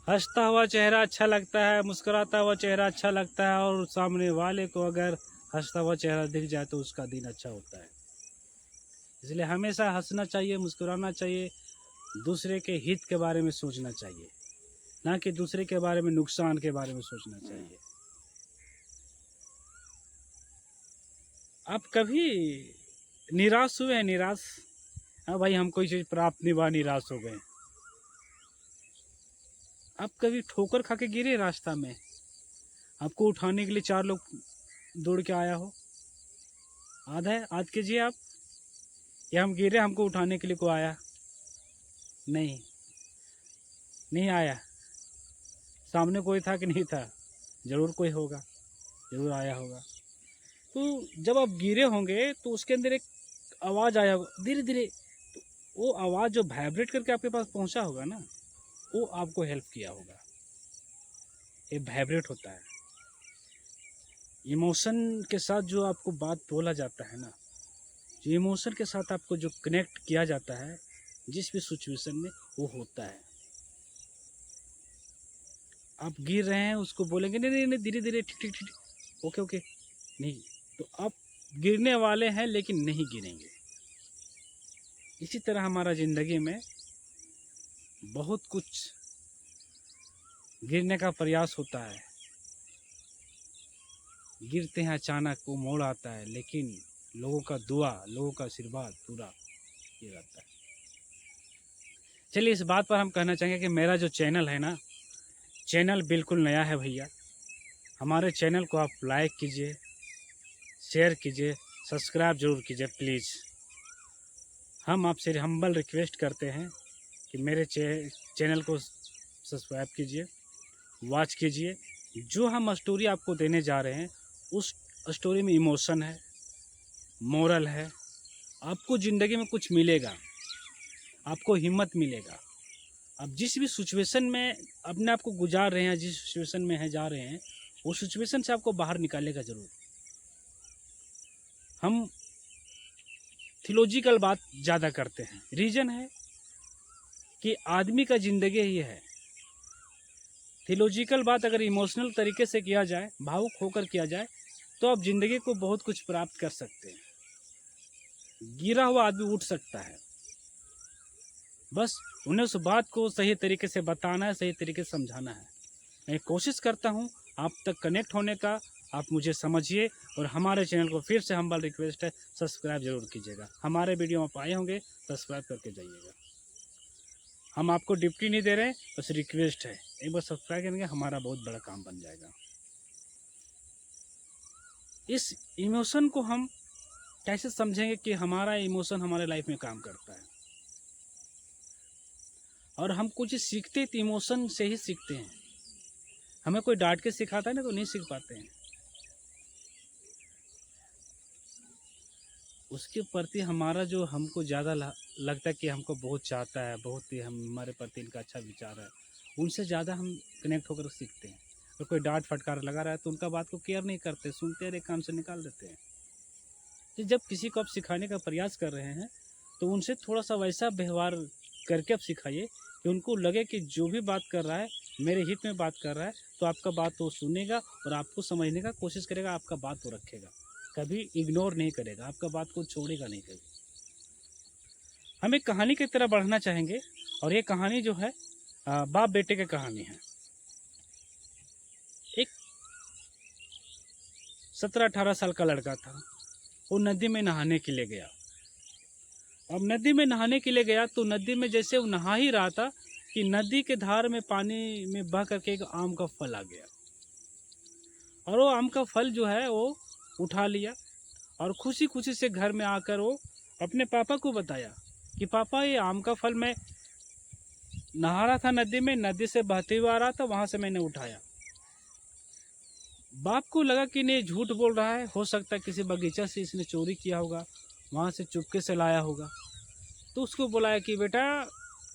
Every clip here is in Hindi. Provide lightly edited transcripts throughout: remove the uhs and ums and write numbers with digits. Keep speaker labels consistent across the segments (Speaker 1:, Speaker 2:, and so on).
Speaker 1: हंसता हुआ चेहरा अच्छा लगता है, मुस्कुराता हुआ चेहरा अच्छा लगता है, और सामने वाले को अगर हंसता हुआ चेहरा दिख जाए तो उसका दिन अच्छा होता है। इसलिए हमेशा हंसना चाहिए, मुस्कुराना चाहिए, दूसरे के हित के बारे में सोचना चाहिए, ना कि दूसरे के बारे में नुकसान के बारे में सोचना चाहिए। आप कभी निराश हुए हैं? निराश, हाँ भाई हम कोई चीज़ प्राप्त नहीं हुआ, निराश हो गए। आप कभी ठोकर खा के गिरे रास्ता में, आपको उठाने के लिए 4 लोग दौड़ के आया हो? याद कीजिए आप, या हम गिरे हमको उठाने के लिए कोई आया? नहीं, नहीं आया। सामने कोई था कि नहीं था? ज़रूर कोई होगा, ज़रूर आया होगा। तो जब आप गिरे होंगे तो उसके अंदर एक आवाज़ आया होगा धीरे धीरे, तो वो आवाज़ जो वाइब्रेट करके आपके पास पहुंचा होगा ना, वो आपको हेल्प किया होगा। ये वाइब्रेट होता है। इमोशन के साथ जो आपको बात बोला जाता है ना, जो इमोशन के साथ आपको जो कनेक्ट किया जाता है जिस भी सिचुएशन में, वो होता है। आप गिर रहे हैं, उसको बोलेंगे नहीं नहीं नहीं धीरे धीरे, ठीक ठीक ठीक, ओके ओके, नहीं, तो आप गिरने वाले हैं लेकिन नहीं गिरेंगे। इसी तरह हमारा ज़िंदगी में बहुत कुछ गिरने का प्रयास होता है, गिरते हैं अचानक, वो मोड़ आता है, लेकिन लोगों का दुआ, लोगों का आशीर्वाद पूरा ये रहता है। चलिए, इस बात पर हम कहना चाहेंगे कि मेरा जो चैनल है ना, चैनल बिल्कुल नया है भैया। हमारे चैनल को आप लाइक कीजिए, शेयर कीजिए, सब्सक्राइब जरूर कीजिए प्लीज़। हम आपसे हम्बल रिक्वेस्ट करते हैं कि मेरे चैनल को सब्सक्राइब कीजिए, वॉच कीजिए। जो हम स्टोरी आपको देने जा रहे हैं, उस स्टोरी में इमोशन है, मोरल है, आपको ज़िंदगी में कुछ मिलेगा, आपको हिम्मत मिलेगा। आप जिस भी सिचुएशन में अपने आप को गुजार रहे हैं, जिस सिचुएशन में है जा रहे हैं, वो सिचुएशन से आपको बाहर निकालेगा ज़रूर। हम थियोलॉजिकल बात ज़्यादा करते हैं, रीज़न है कि आदमी का ज़िंदगी ही है। थियोलॉजिकल बात अगर इमोशनल तरीके से किया जाए, भावुक होकर किया जाए, तो आप ज़िंदगी को बहुत कुछ प्राप्त कर सकते हैं। गिरा हुआ आदमी उठ सकता है, बस उन्हें उस बात को सही तरीके से बताना है, सही तरीके से समझाना है। मैं कोशिश करता हूँ आप तक कनेक्ट होने का, आप मुझे समझिए। और हमारे चैनल को फिर से हम्बल रिक्वेस्ट है, सब्सक्राइब जरूर कीजिएगा। हमारे वीडियो आप आए होंगे, सब्सक्राइब करके जाइएगा। हम आपको ड्यूटी नहीं दे रहे हैं, बस रिक्वेस्ट है, एक बार सब्सक्राइब करेंगे, हमारा बहुत बड़ा काम बन जाएगा। इस इमोशन को हम कैसे समझेंगे कि हमारा इमोशन हमारे लाइफ में काम करता है, और हम कुछ सीखते तो इमोशन से ही सीखते हैं। हमें कोई डांट के सिखाता है ना, तो नहीं सीख पाते हैं। उसके प्रति हमारा जो, हमको ज़्यादा लगता है कि हमको बहुत चाहता है, बहुत ही हमारे प्रति इनका अच्छा विचार है, उनसे ज़्यादा हम कनेक्ट होकर सीखते हैं। और कोई डांट फटकार लगा रहा है तो उनका बात को केयर नहीं करते, सुनते हैं, एक कान से निकाल देते हैं। तो जब किसी को आप सिखाने का प्रयास कर रहे हैं, तो उनसे थोड़ा सा वैसा व्यवहार करके आप सिखाइए कि उनको लगे कि जो भी बात कर रहा है मेरे हित में बात कर रहा है, तो आपका बात वो सुनेगा और आपको समझने का कोशिश करेगा, आपका बात वो रखेगा, कभी इग्नोर नहीं करेगा, आपका बात को छोड़ेगा नहीं कभी। हम एक कहानी की तरह बढ़ना चाहेंगे, और ये कहानी जो है बाप बेटे की कहानी है। एक 17-18 साल का लड़का था, वो नदी में नहाने के लिए गया। अब नदी में नहाने के लिए गया तो नदी में जैसे वो नहा ही रहा था कि नदी के धार में पानी में बह करके एक आम का फल आ गया, और वो आम का फल जो है वो उठा लिया, और खुशी खुशी से घर में आकर वो अपने पापा को बताया कि पापा, ये आम का फल मैं नहा रहा था नदी में, नदी से बहते हुए आ रहा था, वहाँ से मैंने उठाया। बाप को लगा कि नहीं, झूठ बोल रहा है, हो सकता है किसी बगीचा से इसने चोरी किया होगा, वहाँ से चुपके से लाया होगा। तो उसको बुलाया कि बेटा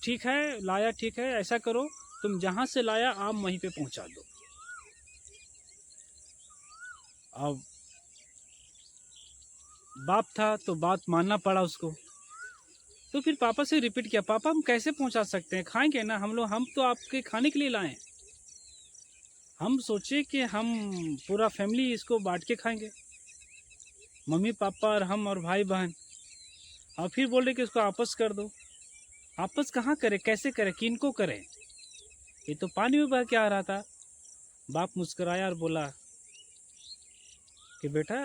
Speaker 1: ठीक है, लाया ठीक है, ऐसा करो, तुम जहाँ से लाया आम वहीं पे पहुँचा दो। अब बाप था तो बात मानना पड़ा उसको। तो फिर पापा से रिपीट किया, पापा हम कैसे पहुंचा सकते हैं, खाएंगे ना हम लोग, हम तो आपके खाने के लिए लाए। हम सोचे कि हम पूरा फैमिली इसको बांट के खाएंगे, मम्मी पापा और हम और भाई बहन। और फिर बोल रहे कि इसको आपस कर दो। आपस कहाँ करें, कैसे करें, किन को करें, ये तो पानी में बह के आ रहा था। बाप मुस्कुराया और बोला कि बेटा,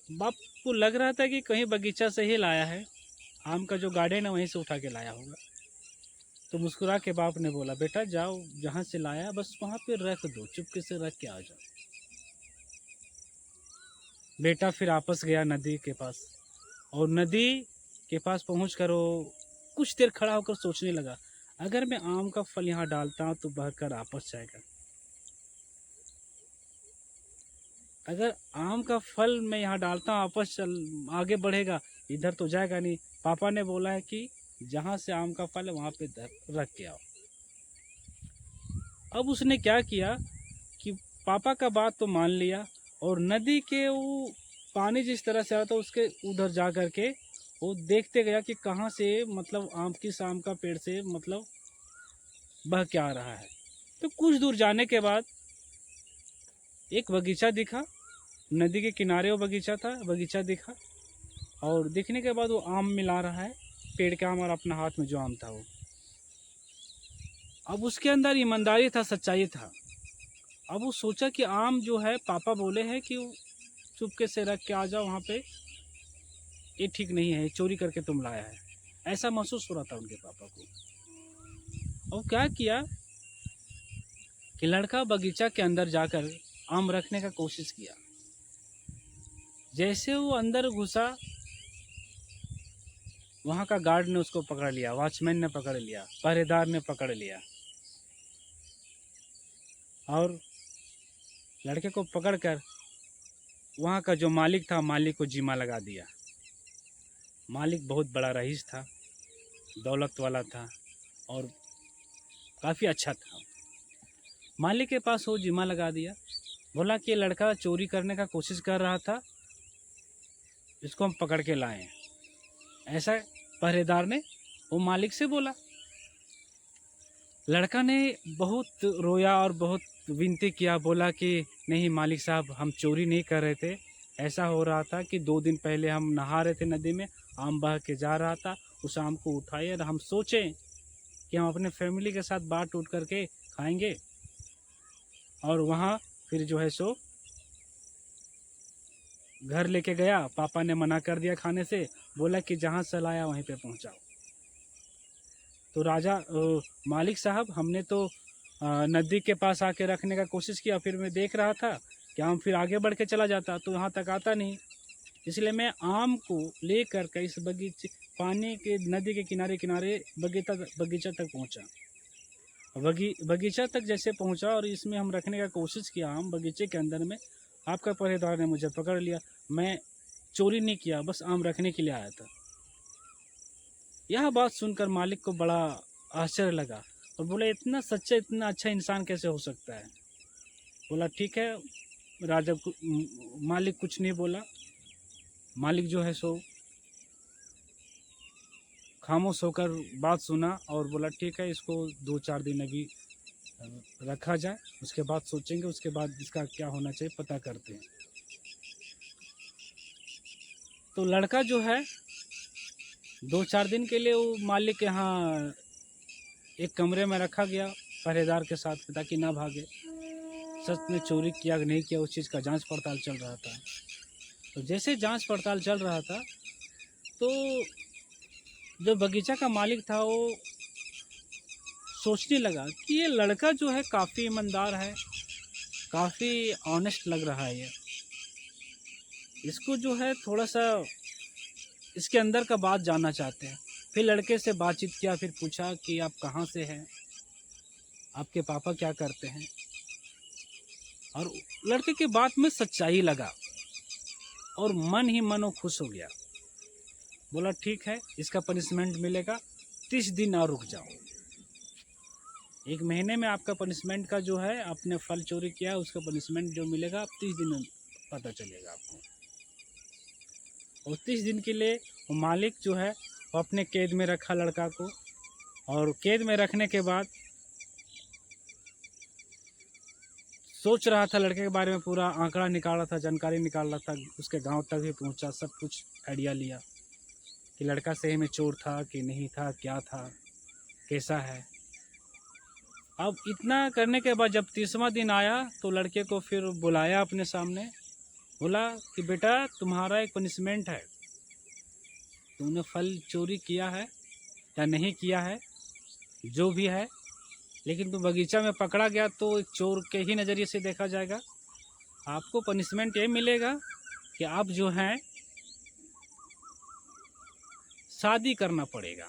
Speaker 1: बाप को लग रहा था कि कहीं बगीचा से ही लाया है, आम का जो गार्डन है वहीं से उठा के लाया होगा। तो मुस्कुरा के बाप ने बोला, बेटा जाओ जहाँ से लाया बस वहाँ पे रख दो, चुपके से रख के आ जाओ। बेटा फिर आपस गया नदी के पास, और नदी के पास पहुँच कर वो कुछ देर खड़ा होकर सोचने लगा, अगर मैं आम का फल यहाँ डालता हूँ तो बहकर आपस जाएगा, अगर आम का फल मैं यहाँ डालता हूँ आपस चल आगे बढ़ेगा, इधर तो जाएगा नहीं। पापा ने बोला है कि जहाँ से आम का फल है वहाँ पे रख के आओ। अब उसने क्या किया कि पापा का बात तो मान लिया, और नदी के वो पानी जिस तरह से आ रहा था उसके उधर जा कर के वो देखते गया कि कहाँ से मतलब किस आम का पेड़ से मतलब बह के आ रहा है। तो कुछ दूर जाने के बाद एक बगीचा दिखा, नदी के किनारे वो बगीचा दिखा, और दिखने के बाद वो आम मिला रहा है, पेड़ के आम, और अपना हाथ में जो आम था वो। अब उसके अंदर ईमानदारी था, सच्चाई था। अब वो सोचा कि आम जो है पापा बोले हैं कि चुपके से रख के आ जाओ वहाँ पे, ये ठीक नहीं है, चोरी करके तुम लाया है, ऐसा महसूस हो रहा था उनके पापा को। और क्या किया कि लड़का बगीचा के अंदर जाकर आम रखने का कोशिश किया। जैसे वो अंदर घुसा, वहाँ का गार्ड ने उसको पकड़ लिया, वॉचमैन ने पकड़ लिया, पहरेदार ने पकड़ लिया, और लड़के को पकड़कर वहाँ का जो मालिक था, मालिक को जिम्मा लगा दिया। मालिक बहुत बड़ा रईस था, दौलत वाला था, और काफ़ी अच्छा था। मालिक के पास वो जिम्मा लगा दिया, बोला कि ये लड़का चोरी करने का कोशिश कर रहा था, इसको हम पकड़ के लाए हैं, ऐसा पहरेदार ने वो मालिक से बोला। लड़का ने बहुत रोया और बहुत विनती किया, बोला कि नहीं मालिक साहब, हम चोरी नहीं कर रहे थे, ऐसा हो रहा था कि 2 दिन पहले हम नहा रहे थे नदी में, आम बह के जा रहा था, उस आम को उठाए और हम सोचें कि हम अपने फैमिली के साथ बांट उठ करके खाएंगे, और वहाँ फिर जो है सो घर लेके गया। पापा ने मना कर दिया खाने से, बोला कि जहाँ से लाया वहीं पे पहुँचाओ। तो मालिक साहब, हमने तो नदी के पास आके रखने का कोशिश किया, फिर मैं देख रहा था कि आम फिर आगे बढ़ के चला जाता, तो यहाँ तक आता नहीं, इसलिए मैं आम को लेकर के इस बगीचे, पानी के नदी के किनारे किनारे बगीचा तक पहुँचा। बगीचा तक जैसे पहुँचा और इसमें हम रखने का कोशिश किया आम बगीचे के अंदर में, आपका पहरेदार ने मुझे पकड़ लिया। मैं चोरी नहीं किया, बस आम रखने के लिए आया था। यह बात सुनकर मालिक को बड़ा आश्चर्य लगा, और बोले इतना सच्चा, इतना अच्छा इंसान कैसे हो सकता है। बोला ठीक है राजा, मालिक कुछ नहीं बोला। मालिक जो है सो खामोश होकर बात सुना, और बोला ठीक है, इसको 2-4 दिन अभी रखा जाए, उसके बाद सोचेंगे, उसके बाद इसका क्या होना चाहिए पता करते हैं। तो लड़का जो है 2-4 दिन के लिए वो मालिक के यहाँ एक कमरे में रखा गया पहरेदार के साथ, ताकि ना भागे। सच में चोरी किया कि नहीं किया उस चीज़ का जांच पड़ताल चल रहा था। तो जैसे जांच पड़ताल चल रहा था, तो जो बगीचा का मालिक था वो सोचने लगा कि ये लड़का जो है काफ़ी ईमानदार है, काफ़ी ऑनेस्ट लग रहा है, ये इसको जो है थोड़ा सा इसके अंदर का बात जानना चाहते हैं। फिर लड़के से बातचीत किया, फिर पूछा कि आप कहाँ से हैं, आपके पापा क्या करते हैं, और लड़के की बात में सच्चाई लगा, और मन ही मन वो खुश हो गया। बोला ठीक है, इसका पनिशमेंट मिलेगा, 30 दिन और रुक जाओ, 1 महीने में आपका पनिशमेंट का जो है, आपने फल चोरी किया है उसका पनिशमेंट जो मिलेगा, आप 30 दिन में पता चलेगा आपको। और 30 दिन के लिए वो मालिक जो है और अपने कैद में रखा लड़का को। और कैद में रखने के बाद सोच रहा था लड़के के बारे में, पूरा आंकड़ा निकाल रहा था, जानकारी निकाल रहा था, उसके गांव तक भी पहुंचा, सब कुछ आइडिया लिया कि लड़का सही में चोर था कि नहीं था, क्या था, कैसा है। अब इतना करने के बाद जब 30वां दिन आया तो लड़के को फिर बुलाया अपने सामने, बोला कि बेटा तुम्हारा एक पनिशमेंट है, तुमने फल चोरी किया है या नहीं किया है, जो भी है, लेकिन तुम बगीचा में पकड़ा गया तो एक चोर के ही नज़रिए से देखा जाएगा। आपको पनिशमेंट ये मिलेगा कि आप जो हैं शादी करना पड़ेगा।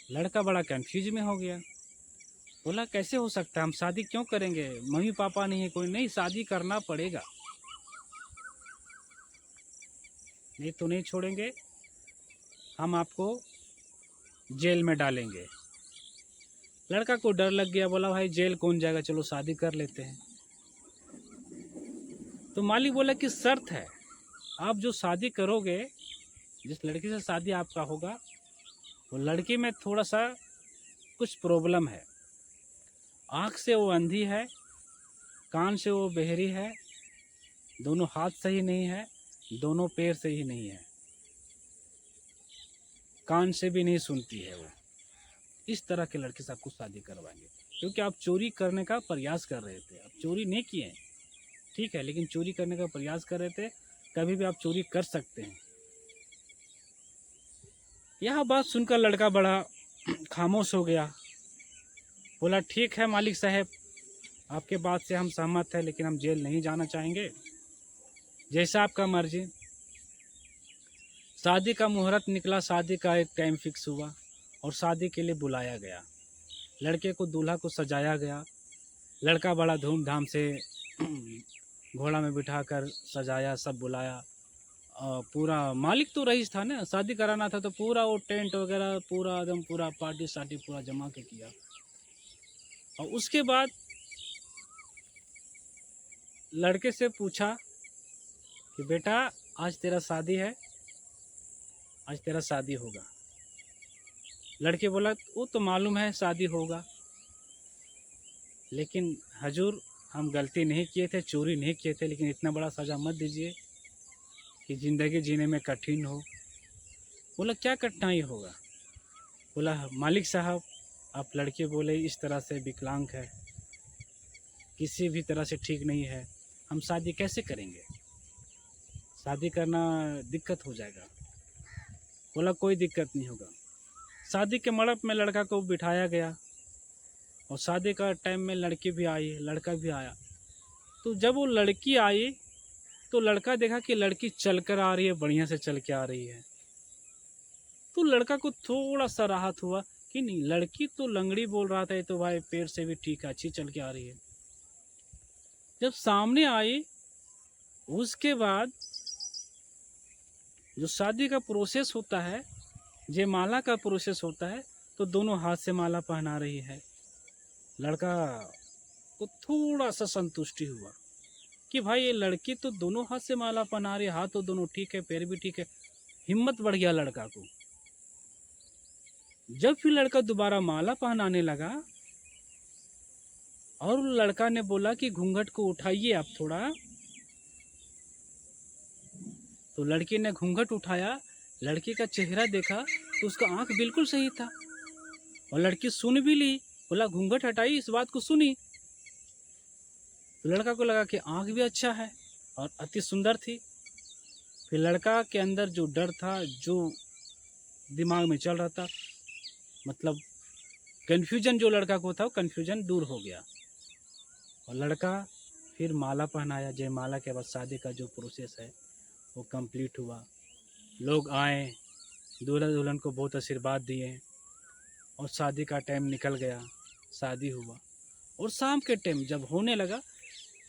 Speaker 1: लड़का बड़ा कंफ्यूज में हो गया, बोला कैसे हो सकता है, हम शादी क्यों करेंगे, मम्मी पापा नहीं है कोई, नहीं शादी करना पड़ेगा, नहीं तो नहीं छोड़ेंगे, हम आपको जेल में डालेंगे। लड़का को डर लग गया, बोला भाई जेल कौन जाएगा, चलो शादी कर लेते हैं। तो मालिक बोला कि शर्त है, आप जो शादी करोगे, जिस लड़की से शादी आपका होगा, वो लड़की में थोड़ा सा कुछ प्रॉब्लम है, आँख से वो अंधी है, कान से वो बहरी है, दोनों हाथ सही नहीं है, दोनों पैर सही नहीं है, कान से भी नहीं सुनती है वो। इस तरह के लड़के से आपको शादी करवाएंगे, क्योंकि आप चोरी करने का प्रयास कर रहे थे। आप चोरी नहीं किए हैं, ठीक है, लेकिन चोरी करने का प्रयास कर रहे थे, कभी भी आप चोरी कर सकते हैं। यह बात सुनकर लड़का बड़ा खामोश हो गया, बोला ठीक है मालिक साहब, आपके बात से हम सहमत हैं, लेकिन हम जेल नहीं जाना चाहेंगे, जैसा आपका मर्जी। शादी का मुहूर्त निकला, शादी का एक टाइम फिक्स हुआ और शादी के लिए बुलाया गया। लड़के को दूल्हा को सजाया गया, लड़का बड़ा धूमधाम से घोड़ा में बिठाकर सजाया, सब बुलाया। पूरा मालिक तो रईस था ना, शादी कराना था तो पूरा वो टेंट वगैरह पूरा एकदम पूरा पार्टी सार्टी पूरा जमा के किया। और उसके बाद लड़के से पूछा कि बेटा आज तेरा शादी है, आज तेरा शादी होगा। लड़के बोला वो तो मालूम है शादी होगा, लेकिन हजूर हम गलती नहीं किए थे, चोरी नहीं किए थे, लेकिन इतना बड़ा सज़ा मत दीजिए कि ज़िंदगी जीने में कठिन हो। बोला क्या कठिनाई होगा। बोला मालिक साहब आप लड़के बोले इस तरह से विकलांग है, किसी भी तरह से ठीक नहीं है, हम शादी कैसे करेंगे, शादी करना दिक्कत हो जाएगा। बोला कोई दिक्कत नहीं होगा। शादी के मंडप में लड़का को बिठाया गया और शादी का टाइम में लड़की भी आई, लड़का भी आया। तो जब वो लड़की आई तो लड़का देखा कि लड़की चलकर आ रही है, बढ़िया से चल के आ रही है। तो लड़का को थोड़ा सा राहत हुआ कि नहीं, लड़की तो लंगड़ी बोल रहा था, ये तो भाई पैर से भी ठीक है, अच्छी चल के आ रही है। जब सामने आई उसके बाद जो शादी का प्रोसेस होता है, जयमाला का प्रोसेस होता है, तो दोनों हाथ से माला पहना रही है। लड़का को थोड़ा सा संतुष्टि हुआ कि भाई ये लड़की तो दोनों हाथ से माला पहना रही है, हाथ तो दोनों ठीक है, पैर भी ठीक है, हिम्मत बढ़ गया लड़का को। जब फिर लड़का दोबारा माला पहनाने लगा और लड़का ने बोला कि घूंघट को उठाइए आप थोड़ा, तो लड़की ने घूंघट उठाया, लड़की का चेहरा देखा तो उसका आंख बिल्कुल सही था और लड़की सुन भी ली। बोला घूंघट हटाई, इस बात को सुनी। तो लड़का को लगा कि आंख भी अच्छा है और अति सुंदर थी। फिर लड़का के अंदर जो डर था, जो दिमाग में चल रहा था, मतलब कन्फ्यूजन जो लड़का को था, वो कन्फ्यूजन दूर हो गया और लड़का फिर माला पहनाया। जयमाला के बाद शादी का जो प्रोसेस है वो कंप्लीट हुआ। लोग आए, दूल्हा दुल्हन को बहुत आशीर्वाद दिए और शादी का टाइम निकल गया, शादी हुआ। और शाम के टाइम जब होने लगा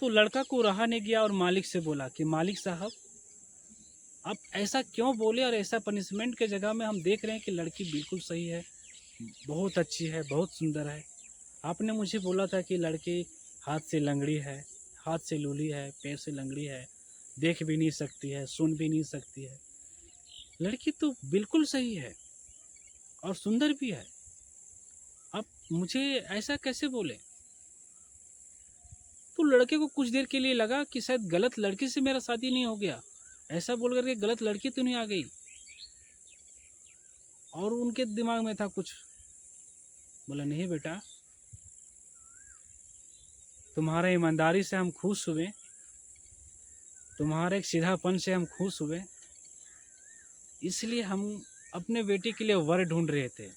Speaker 1: तो लड़का को रहा नहीं गया और मालिक से बोला कि मालिक साहब आप ऐसा क्यों बोले, और ऐसा पनिशमेंट के जगह में हम देख रहे हैं कि लड़की बिल्कुल सही है, बहुत अच्छी है, बहुत सुंदर है। आपने मुझे बोला था कि लड़की हाथ से लंगड़ी है, हाथ से लूली है, पैर से लंगड़ी है, देख भी नहीं सकती है, सुन भी नहीं सकती है। लड़की तो बिल्कुल सही है और सुंदर भी है। आप मुझे ऐसा कैसे बोले? तो लड़के को कुछ देर के लिए लगा कि शायद गलत लड़की से मेरा शादी नहीं हो गया, ऐसा बोल करके गलत लड़की तो नहीं आ गई। और उनके दिमाग में था कुछ। बोला नहीं बेटा, तुम्हारा ईमानदारी से हम खुश हुए, तुम्हारे एक सीधापन से हम खुश हुए, इसलिए हम अपने बेटे के लिए वर ढूंढ रहे थे।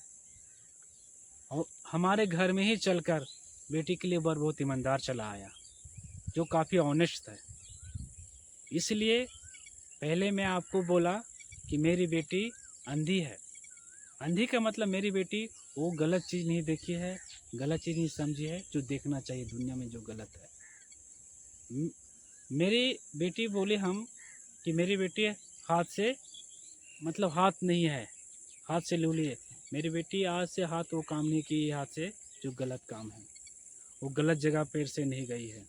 Speaker 1: और हमारे घर में ही चलकर बेटी के लिए वर बहुत ईमानदार चला आया, जो काफ़ी ऑनेस्ट था। इसलिए पहले मैं आपको बोला कि मेरी बेटी अंधी है। अंधी का मतलब मेरी बेटी वो गलत चीज़ नहीं देखी है, गलत चीज़ नहीं समझी है जो देखना चाहिए दुनिया में जो गलत है। मेरी बेटी बोली हम कि मेरी बेटी हाथ से मतलब हाथ नहीं है, हाथ से लूली है। मेरी बेटी आज से हाथ वो काम नहीं की हाथ से जो गलत काम है, वो गलत जगह पैर से नहीं गई है,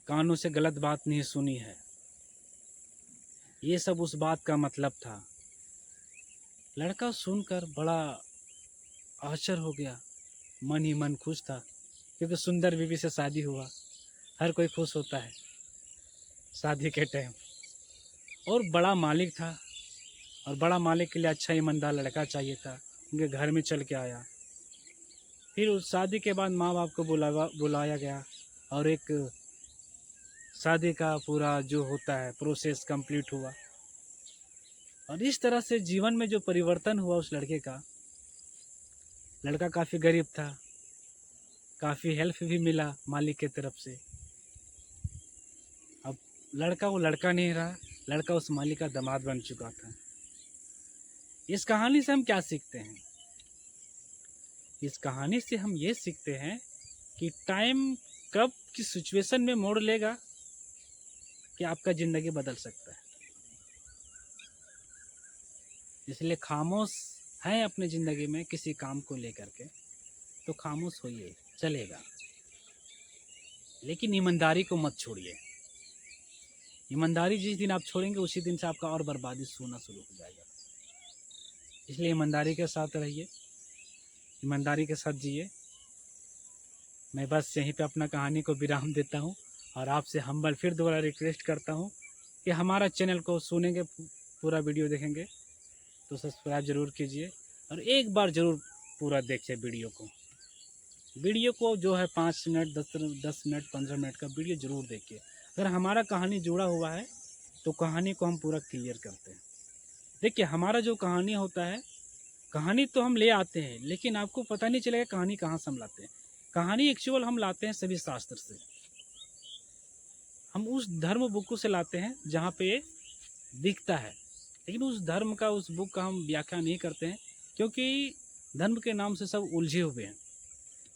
Speaker 1: कानों से गलत बात नहीं सुनी है। ये सब उस बात का मतलब था। लड़का सुनकर बड़ा आश्चर्य हो गया, मन ही मन खुश था, क्योंकि सुंदर बीवी से शादी हुआ। हर कोई खुश होता है शादी के टाइम। और बड़ा मालिक था, और बड़ा मालिक के लिए अच्छा ईमानदार लड़का चाहिए था। उनके घर में चल के आया। फिर उस शादी के बाद माँ बाप को बुलाया गया और एक शादी का पूरा जो होता है प्रोसेस कंप्लीट हुआ। और इस तरह से जीवन में जो परिवर्तन हुआ उस लड़के का, लड़का काफ़ी गरीब था, काफ़ी हेल्प भी मिला मालिक की तरफ से। अब लड़का वो लड़का नहीं रहा, लड़का उस मालिक का दामाद बन चुका था। इस कहानी से हम क्या सीखते हैं? इस कहानी से हम ये सीखते हैं कि टाइम कब किस सिचुएशन में मोड़ लेगा कि आपका ज़िंदगी बदल सकता है। इसलिए खामोश हैं अपने ज़िंदगी में किसी काम को लेकर के, तो खामोश होइए, चलेगा, लेकिन ईमानदारी को मत छोड़िए। ईमानदारी जिस दिन आप छोड़ेंगे उसी दिन से आपका और बर्बादी होना शुरू हो जाएगा। इसलिए ईमानदारी के साथ रहिए, ईमानदारी के साथ जिए। मैं बस यहीं पे अपना कहानी को विराम देता हूँ और आपसे हम्बल फिर दोबारा रिक्वेस्ट करता हूँ कि हमारा चैनल को सुनेंगे, पूरा वीडियो देखेंगे तो सब्सक्राइब ज़रूर कीजिए और एक बार ज़रूर पूरा देखिए वीडियो को जो है 5 मिनट 10 मिनट 15 मिनट का वीडियो ज़रूर देखिए। अगर हमारा कहानी जुड़ा हुआ है तो कहानी को हम पूरा क्लियर करते हैं। देखिए हमारा जो कहानी होता है, कहानी तो हम ले आते हैं लेकिन आपको पता नहीं चलेगा कहानी कहाँ से हम लाते हैं। कहानी एक्चुअल हम लाते हैं सभी शास्त्र से, हम उस धर्म बुक से लाते हैं जहाँ पे दिखता है, लेकिन उस धर्म का उस बुक का हम व्याख्या नहीं करते हैं, क्योंकि धर्म के नाम से सब उलझे हुए हैं।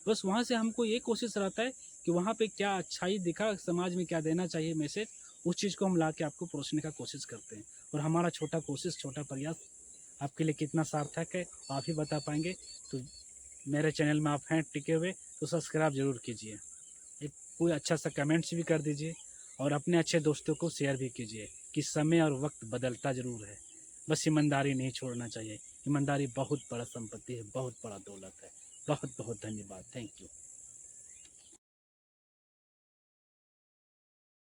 Speaker 1: बस वहाँ से हमको ये कोशिश रहता है कि वहाँ पे क्या अच्छाई दिखा, समाज में क्या देना चाहिए मैसेज, उस चीज़ को हम ला के आपको परोसने का कोशिश करते हैं। और हमारा छोटा कोशिश, छोटा प्रयास आपके लिए कितना सार्थक है आप ही बता पाएंगे। तो मेरे चैनल में आप हैं टिके हुए तो सब्सक्राइब ज़रूर कीजिए, एक कोई अच्छा सा कमेंट्स भी कर दीजिए और अपने अच्छे दोस्तों को शेयर भी कीजिए कि समय और वक्त बदलता ज़रूर है, बस ईमानदारी नहीं छोड़ना चाहिए। ईमानदारी बहुत बड़ा संपत्ति है, बहुत बड़ा दौलत है। बहुत बहुत धन्यवाद, थैंक यू।